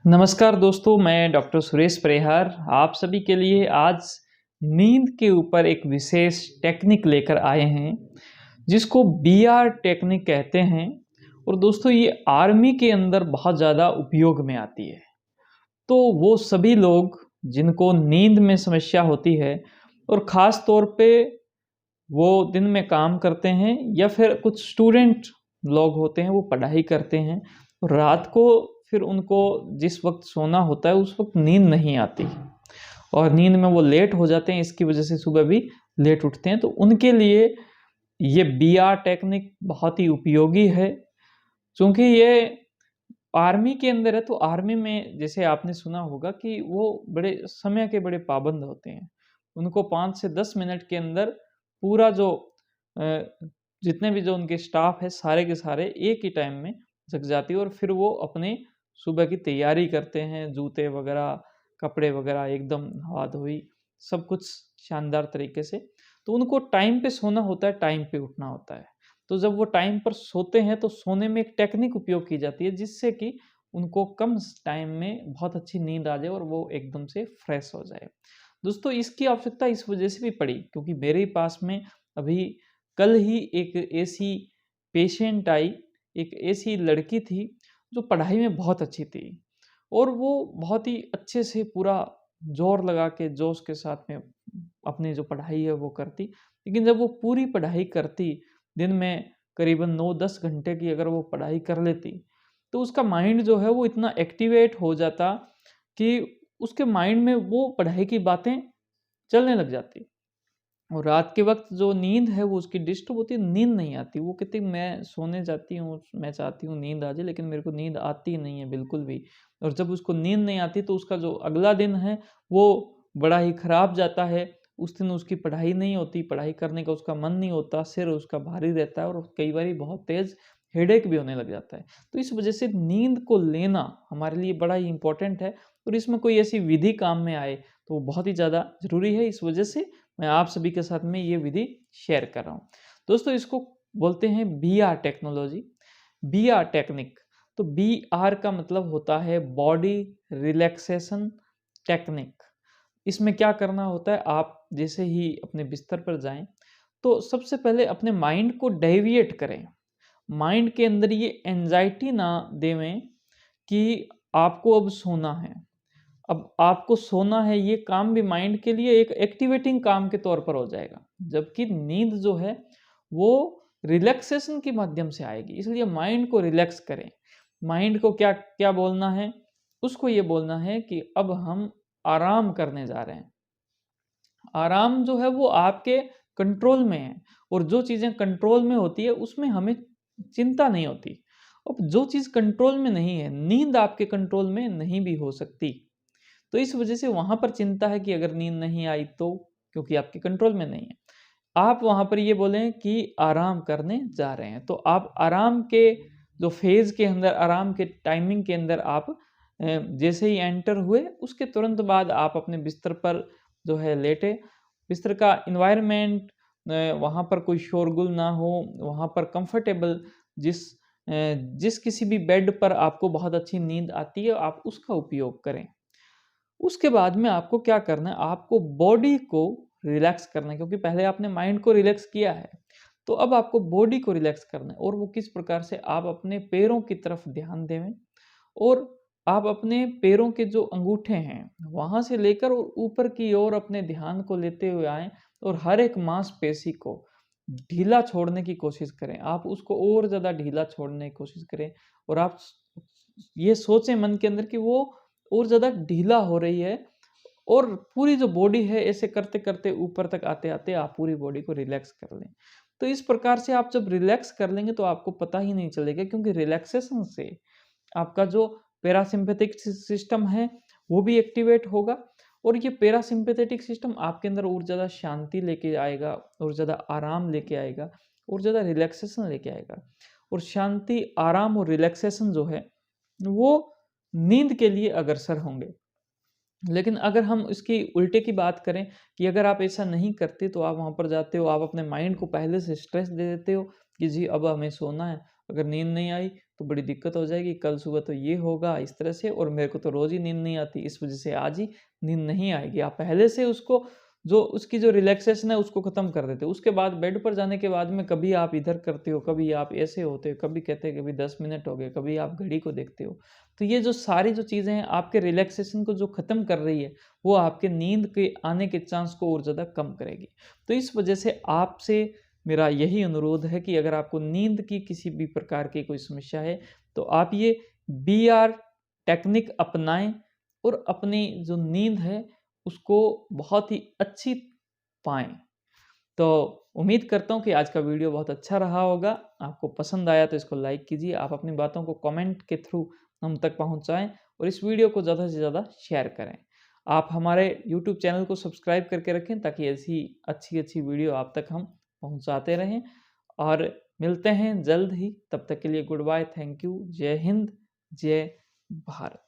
नमस्कार दोस्तों, मैं डॉक्टर सुरेश परिहार आप सभी के लिए आज नींद के ऊपर एक विशेष टेक्निक लेकर आए हैं, जिसको बीआर टेक्निक कहते हैं। और दोस्तों, ये आर्मी के अंदर बहुत ज़्यादा उपयोग में आती है। तो वो सभी लोग जिनको नींद में समस्या होती है और ख़ास तौर पे वो दिन में काम करते हैं या फिर कुछ स्टूडेंट लोग होते हैं, वो पढ़ाई करते हैं और रात को फिर उनको जिस वक्त सोना होता है उस वक्त नींद नहीं आती और नींद में वो लेट हो जाते हैं। इसकी वजह से सुबह भी लेट उठते हैं। तो उनके लिए ये बीआर टेक्निक बहुत ही उपयोगी है, क्योंकि ये आर्मी के अंदर है। तो आर्मी में जैसे आपने सुना होगा कि वो बड़े समय के बड़े पाबंद होते हैं। उनको 5 से 10 मिनट के अंदर पूरा जो अ, जितने भी जो उनके स्टाफ है सारे के सारे एक ही टाइम में जग जाती है और फिर वो अपने सुबह की तैयारी करते हैं, जूते वगैरह, कपड़े वगैरह एकदम नहा-धोई, सब कुछ शानदार तरीके से। तो उनको टाइम पे सोना होता है, टाइम पे उठना होता है। तो जब वो टाइम पर सोते हैं तो सोने में एक टेक्निक उपयोग की जाती है, जिससे कि उनको कम टाइम में बहुत अच्छी नींद आ जाए और वो एकदम से फ्रेश हो जाए। दोस्तों, इसकी आवश्यकता इस वजह से भी पड़ी क्योंकि मेरे ही पास में अभी कल ही एक ऐसी पेशेंट आई, एक ऐसी लड़की थी जो पढ़ाई में बहुत अच्छी थी और वो बहुत ही अच्छे से पूरा जोर लगा के जोश के साथ में अपनी जो पढ़ाई है वो करती। लेकिन जब वो पूरी पढ़ाई करती, दिन में करीबन 9-10 घंटे की अगर वो पढ़ाई कर लेती, तो उसका माइंड जो है वो इतना एक्टिवेट हो जाता कि उसके माइंड में वो पढ़ाई की बातें चलने लग जाती। और रात के वक़्त जो नींद है वो उसकी डिस्टर्ब होती है, नींद नहीं आती। वो कहती मैं सोने जाती हूँ, मैं चाहती हूँ नींद आ जाए, लेकिन मेरे को नींद आती ही नहीं है बिल्कुल भी। और जब उसको नींद नहीं आती तो उसका जो अगला दिन है वो बड़ा ही खराब जाता है। उस दिन उसकी पढ़ाई नहीं होती, पढ़ाई करने का उसका मन नहीं होता, सिर उसका भारी रहता है और कई बारी बहुत तेज़ हेडेक भी होने लग जाता है। तो इस वज़ह से नींद को लेना हमारे लिए बड़ा ही इम्पोर्टेंट है और इसमें कोई ऐसी विधि काम में आए तो वो बहुत ही ज़्यादा ज़रूरी है। इस वज़ह से मैं आप सभी के साथ में ये विधि शेयर कर रहा हूँ। दोस्तों, इसको बोलते हैं बीआर टेक्नोलॉजी, बीआर टेक्निक। तो बीआर का मतलब होता है बॉडी रिलैक्सेशन टेक्निक। इसमें क्या करना होता है, आप जैसे ही अपने बिस्तर पर जाएँ, तो सबसे पहले अपने माइंड को डेविएट करें। माइंड के अंदर ये एंग्ज़ायटी ना देवें कि आपको अब सोना है। अब आपको सोना है, ये काम भी माइंड के लिए एक एक्टिवेटिंग काम के तौर पर हो जाएगा। जबकि नींद जो है वो रिलैक्सेशन के माध्यम से आएगी, इसलिए माइंड को रिलैक्स करें। माइंड को क्या क्या बोलना है, उसको ये बोलना है कि अब हम आराम करने जा रहे हैं। आराम जो है वो आपके कंट्रोल में है और जो चीज़ें कंट्रोल में होती है उसमें हमें चिंता नहीं होती। अब जो चीज़ कंट्रोल में नहीं है, नींद आपके कंट्रोल में नहीं भी हो सकती। तो इस वजह से वहाँ पर चिंता है कि अगर नींद नहीं आई तो, क्योंकि आपके कंट्रोल में नहीं है। आप वहाँ पर ये बोलें कि आराम करने जा रहे हैं, तो आप आराम के जो फ़ेज़ के अंदर, आराम के टाइमिंग के अंदर आप जैसे ही एंटर हुए, उसके तुरंत बाद आप अपने बिस्तर पर जो है लेटे। बिस्तर का एनवायरनमेंट, वहाँ पर कोई शोरगुल ना हो, वहाँ पर कंफर्टेबल जिस किसी भी बेड पर आपको बहुत अच्छी नींद आती है, आप उसका उपयोग करें। उसके बाद में आपको क्या करना है, आपको बॉडी को रिलैक्स करना है, क्योंकि पहले आपने माइंड को रिलैक्स किया है। तो अब आपको बॉडी को रिलैक्स करना है और वो किस प्रकार से, आप अपने पैरों की तरफ ध्यान देवें और आप अपने पैरों के जो अंगूठे हैं, वहाँ से लेकर और ऊपर की ओर अपने ध्यान को लेते हुए आएँ और हर एक मांसपेशी को ढीला छोड़ने की कोशिश करें। आप उसको और ज़्यादा ढीला छोड़ने की कोशिश करें और आप ये सोचें मन के अंदर कि वो और ज़्यादा ढीला हो रही है और पूरी जो बॉडी है ऐसे करते-करते ऊपर तक आते-आते आप पूरी बॉडी को रिलैक्स कर लें। तो इस प्रकार से आप जब रिलैक्स कर लेंगे तो आपको पता ही नहीं चलेगा, क्योंकि रिलैक्सेशन से आपका जो पैरासिम्पैथिक सिस्टम है वो भी एक्टिवेट होगा और ये पैरासिम्पैथेटिक सिस्टम आपके अंदर और ज़्यादा शांति लेके आएगा और ज़्यादा आराम लेके आएगा और ज़्यादा रिलैक्सेशन लेके आएगा। और शांति, आराम और रिलैक्सेशन जो है वो नींद के लिए अग्रसर होंगे। लेकिन अगर हम इसकी उल्टे की बात करें कि अगर आप ऐसा नहीं करते तो आप वहाँ पर जाते हो, आप अपने माइंड को पहले से स्ट्रेस दे देते हो कि जी अब हमें सोना है, अगर नींद नहीं आई तो बड़ी दिक्कत हो जाएगी, कल सुबह तो ये होगा इस तरह से, और मेरे को तो रोज़ ही नींद नहीं आती, इस वजह से आज ही नींद नहीं आएगी। आप पहले से उसको जो उसकी जो रिलैक्सेशन है उसको ख़त्म कर देते हो। उसके बाद बेड पर जाने के बाद में कभी आप इधर करते हो, कभी आप ऐसे होते हो, कभी कहते हैं कभी 10 मिनट हो गए, कभी आप घड़ी को देखते हो। तो ये जो सारी जो चीज़ें हैं आपके रिलैक्सेशन को जो ख़त्म कर रही है, वो आपके नींद के आने के चांस को और ज़्यादा कम करेगी। तो इस वजह से आपसे मेरा यही अनुरोध है कि अगर आपको नींद की किसी भी प्रकार की कोई समस्या है, तो आप ये बीआर टेक्निक अपनाएँ और अपनी जो नींद है उसको बहुत ही अच्छी पाएँ। तो उम्मीद करता हूँ कि आज का वीडियो बहुत अच्छा रहा होगा। आपको पसंद आया तो इसको लाइक कीजिए। आप अपनी बातों को कमेंट के थ्रू हम तक पहुँचाएँ और इस वीडियो को ज़्यादा से ज़्यादा शेयर करें। आप हमारे यूट्यूब चैनल को सब्सक्राइब करके रखें ताकि ऐसी अच्छी-अच्छी वीडियो आप तक हम पहुँचाते रहें, और मिलते हैं जल्द ही। तब तक के लिए गुड बाय, थैंक यू, जय हिंद, जय भारत।